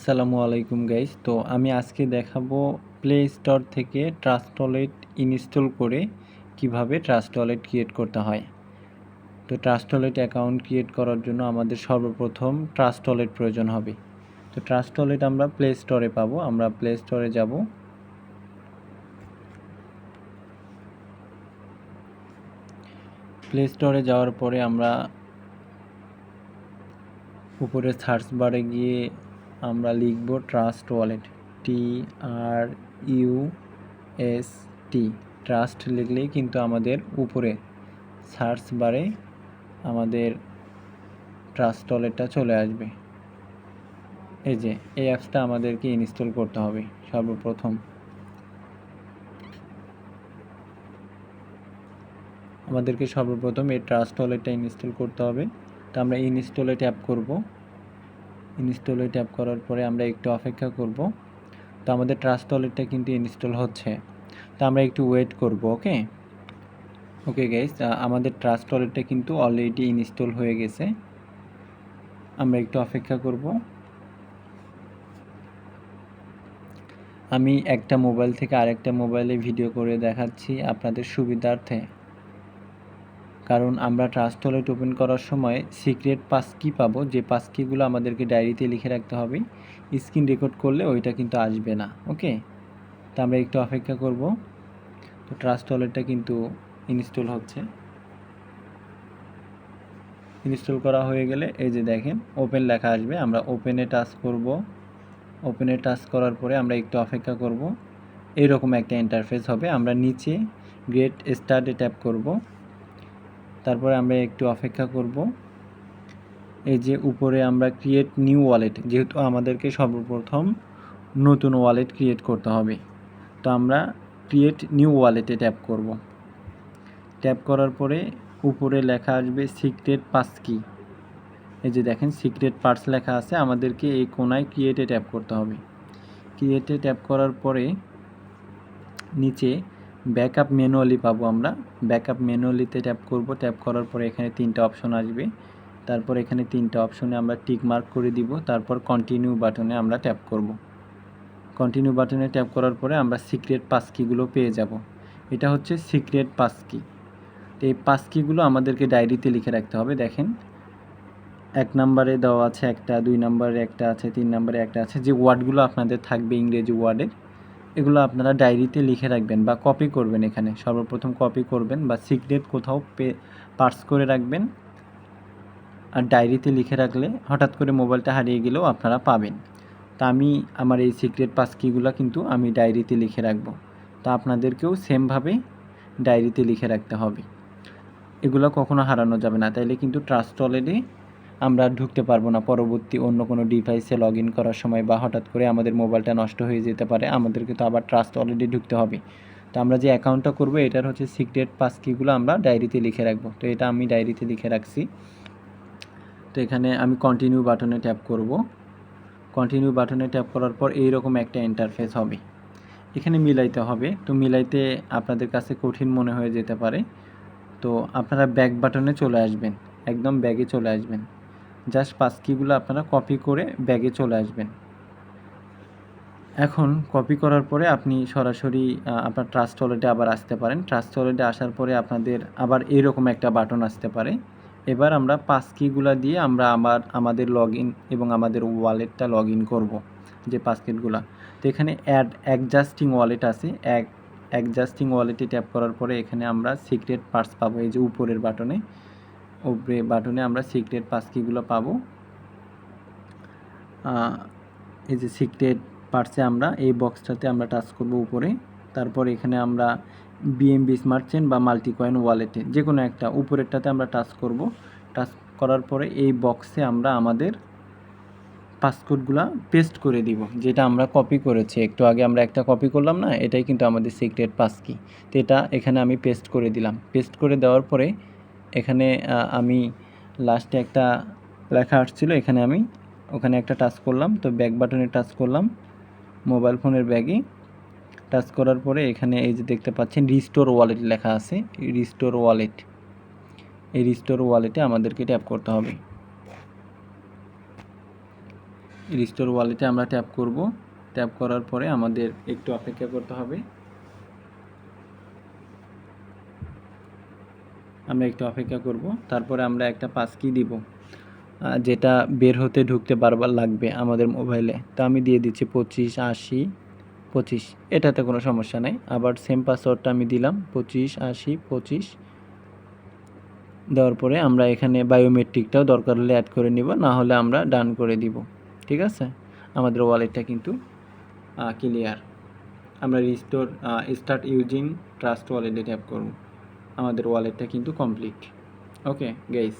আসসালামু আলাইকুম গাইস। তো আমি আজকে দেখাবো প্লে স্টোর থেকে ট্রাস্ট ওয়ালেট ইনস্টল করে কিভাবে ট্রাস্ট ওয়ালেট ক্রিয়েট করতে হয়। তো ট্রাস্ট ওয়ালেট অ্যাকাউন্ট ক্রিয়েট করার জন্য আমাদের সর্বপ্রথম ট্রাস্ট ওয়ালেট প্রয়োজন হবে। তো ট্রাস্ট ওয়ালেট আমরা প্লে স্টোরে পাবো। আমরা প্লে স্টোরে যাব। প্লে স্টোরে যাওয়ার পরে আমরা উপরে সার্চ বারে গিয়ে আমরা লিখব ট্রাস্ট ওয়ালেট, TRUST, ট্রাস্ট লিখলেই কিন্তু আমাদের উপরে সার্চ বারে আমাদের ট্রাস্ট ওয়ালেটটা চলে আসবে। এই যে এই অ্যাপসটা আমাদেরকে ইনস্টল করতে হবে সর্বপ্রথম। আমাদেরকে সর্বপ্রথম এই ট্রাস্ট ওয়ালেটটা ইনস্টল করতে হবে। তো আমরা ইনস্টলে ট্যাপ করব। ইনস্টলে ট্যাপ করার পরে আমরা একটু অপেক্ষা করব। তো আমাদের ট্রাস্ট ওয়ালেটটা কিন্তু ইনস্টল হচ্ছে। তো আমরা একটু ওয়েট করব। ওকে গাইস, আমাদের ট্রাস্ট ওয়ালেটটা কিন্তু অলরেডি ইনস্টল হয়ে গেছে। আমরা একটু অপেক্ষা করব। আমি একটা মোবাইল থেকে আরেকটা মোবাইলে ভিডিও করে দেখাচ্ছি আপনাদের সুবিধার্থে, কারণ আমরা ট্রাস্ট ওয়ালেট ওপেন করার সময় সিক্রেট পাসকি পাবো, যে পাসকিগুলো আমাদেরকে ডায়েরিতে লিখে রাখতে হবে। স্ক্রিন রেকর্ড করলে ওইটা কিন্তু আসবে না। ওকে, তো আমরা একটু অপেক্ষা করব। তো ট্রাস্ট ওয়ালেটটা কিন্তু ইনস্টল হচ্ছে। ইনস্টল করা হয়ে গেলে এই যে দেখেন ওপেন লেখা আসবে, আমরা ওপেনে টাচ করব। ওপেনে টাচ করার পরে আমরা একটু অপেক্ষা করব। এইরকম একটা ইন্টারফেস হবে। আমরা নিচে গেট স্টার্টে ট্যাপ করব। তারপরে আমরা একটু অপেক্ষা করব। এই যে উপরে আমরা ক্রিয়েট নিউ ওয়ালেট, যেহেতু আমাদেরকে সর্বপ্রথম নতুন ওয়ালেট ক্রিয়েট করতে হবে, তো আমরা ক্রিয়েট নিউ ওয়ালেটে ট্যাপ করব। ট্যাপ করার পরে উপরে লেখা আসবে সিক্রেট পাসকি। এই যে দেখেন সিক্রেট পার্টস লেখা আছে, আমাদেরকে এই কোনায় ক্রিয়েটে ট্যাপ করতে হবে। ক্রিয়েটে ট্যাপ করার পরে নিচে ব্যাকআপ ম্যানুয়ালি পাবো। আমরা ব্যাকআপ ম্যানুয়ালিতে ট্যাপ করব। ট্যাপ করার পরে এখানে তিনটা অপশন আসবে। তারপর এখানে তিনটা অপশনে আমরা টিক মার্ক করে দিব। তারপর কন্টিনিউ বাটনে আমরা ট্যাপ করব। কন্টিনিউ বাটনে ট্যাপ করার পরে আমরা সিক্রেট পাসকিগুলো পেয়ে যাব। এটা হচ্ছে সিক্রেট পাসকি। তো এই পাসকিগুলো আমাদেরকে ডায়েরিতে লিখে রাখতে হবে। দেখেন 1 নম্বরে দেওয়া আছে একটা, 2 নম্বরে একটা আছে, 3 নম্বরে একটা আছে। যে ওয়ার্ডগুলো আপনাদের থাকবে ইংরেজি ওয়ার্ডের, এগুলো আপনারা ডায়েরিতে লিখে রাখবেন বা কপি করবেন। এখানে সর্বপ্রথম কপি করবেন বা সিক্রেট কোথাও পার্স করে রাখবেন। আর ডায়েরিতে লিখে রাখলে হঠাৎ করে মোবাইলটা হারিয়ে গেলেও আপনারা পাবেন। তা আমি আমার এই সিক্রেট পাসকিগুলো কিন্তু আমি ডায়েরিতে লিখে রাখবো। তা আপনাদেরকেও সেমভাবে ডায়েরিতে লিখে রাখতে হবে। এগুলো কখনো হারানো যাবে না, তাইলে কিন্তু ট্রাস্ট ওয়ালেটে আমরা ঢুকতে পারবো না পরবর্তী অন্য কোনো ডিভাইসে লগ ইন করার সময়, বা হঠাৎ করে আমাদের মোবাইলটা নষ্ট হয়ে যেতে পারে, আমাদেরকে তো আবার ট্রাস্ট ওয়ালেটে ঢুকতে হবে। তো আমরা যে অ্যাকাউন্টটা করবো এটার হচ্ছে সিক্রেট পাসকিগুলো আমরা ডায়েরিতে লিখে রাখবো। তো এটা আমি ডায়েরিতে লিখে রাখছি। তো এখানে আমি কন্টিনিউ বাটনে ট্যাপ করব। কন্টিনিউ বাটনে ট্যাপ করার পর এইরকম একটা ইন্টারফেস হবে। এখানে মিলাইতে হবে। তো মিলাইতে আপনাদের কাছে কঠিন মনে হয়ে যেতে পারে, তো আপনারা ব্যাক বাটনে চলে আসবেন, একদম ব্যাগে চলে আসবেন। জাস্ট পাসকিগুলো আপনারা কপি করে ব্যাগে চলে আসবেন। এখন কপি করার পরে আপনি সরাসরি আপনার ট্রাস্ট ওয়ালেটে আবার আসতে পারেন। ট্রাস্ট ওয়ালেটে আসার পরে আপনাদের আবার এইরকম একটা বাটন আসতে পারে। এবার আমরা পাসকিগুলো দিয়ে আমরা আবার আমাদের লগ ইন এবং আমাদের ওয়ালেটটা লগ ইন করবো, যে পাসকিগুলো। তো এখানে অ্যাড অ্যাডজাস্টিং ওয়ালেট আছে। অ্যাডজাস্টিং ওয়ালেটে ট্যাপ করার পরে এখানে আমরা সিক্রেট পার্টস পাবো। এই যে উপরের বাটনে আমরা সিক্রেট পাসকিগুলো পাবো। এই যে সিক্রেট পার্টসে আমরা এই বক্সটাতে আমরা টাচ করব উপরে। তারপর এখানে আমরা বিএমবি স্মার্ট চেন বা মাল্টি কয়েন ওয়ালেটে যে কোনো একটা উপরেরটাতে আমরা টাচ করব। টাচ করার পরে এই বক্সে আমরা আমাদের পাসকোডগুলো পেস্ট করে দিব, যেটা আমরা কপি করেছি একটু আগে। আমরা একটা কপি করলাম না, এটাই কিন্তু আমাদের সিক্রেট পাসকি। তো এটা এখানে আমি পেস্ট করে দিলাম। পেস্ট করে দেওয়ার পরে এখানে আমি লাস্টে একটা লেখা আসছিল, এখানে আমি ওখানে একটা টাচ করলাম। তো ব্যাক বাটনে টাচ করলাম, মোবাইল ফোনের ব্যাগে টাচ করার পরে এখানে এই যে দেখতে পাচ্ছেন রিস্টোর ওয়ালেট লেখা আছে, রিস্টোর ওয়ালেট। এই রিস্টোর ওয়ালেটে আমাদেরকে ট্যাপ করতে হবে। রিস্টোর ওয়ালেটে আমরা ট্যাপ করব। ট্যাপ করার পরে আমাদের একটু অপেক্ষা করতে হবে। আমরা একটু অপেক্ষা করব, তারপরে আমরা একটা পাসকি দিব, যেটা বের হতে ঢুকতে বারবার লাগবে আমাদের মোবাইলে। তো আমি দিয়ে দিচ্ছি 258025, এটাতে কোনো সমস্যা নেই। আবার সেম পাসওয়ার্ডটা আমি দিলাম 258025। দেওয়ার পরে আমরা এখানে বায়োমেট্রিকটাও দরকার হলে অ্যাড করে নিব, না হলে আমরা ডান করে দিব। ঠিক আছে, আমাদের ওয়ালেটটা কিন্তু ক্লিয়ার। আমরা রিস্টোর স্টার্ট ইউজিং ট্রাস্ট ওয়ালেটে ট্যাপ করব। আমাদের ওয়ালেটটা কিন্তু কমপ্লিট। Okay guys.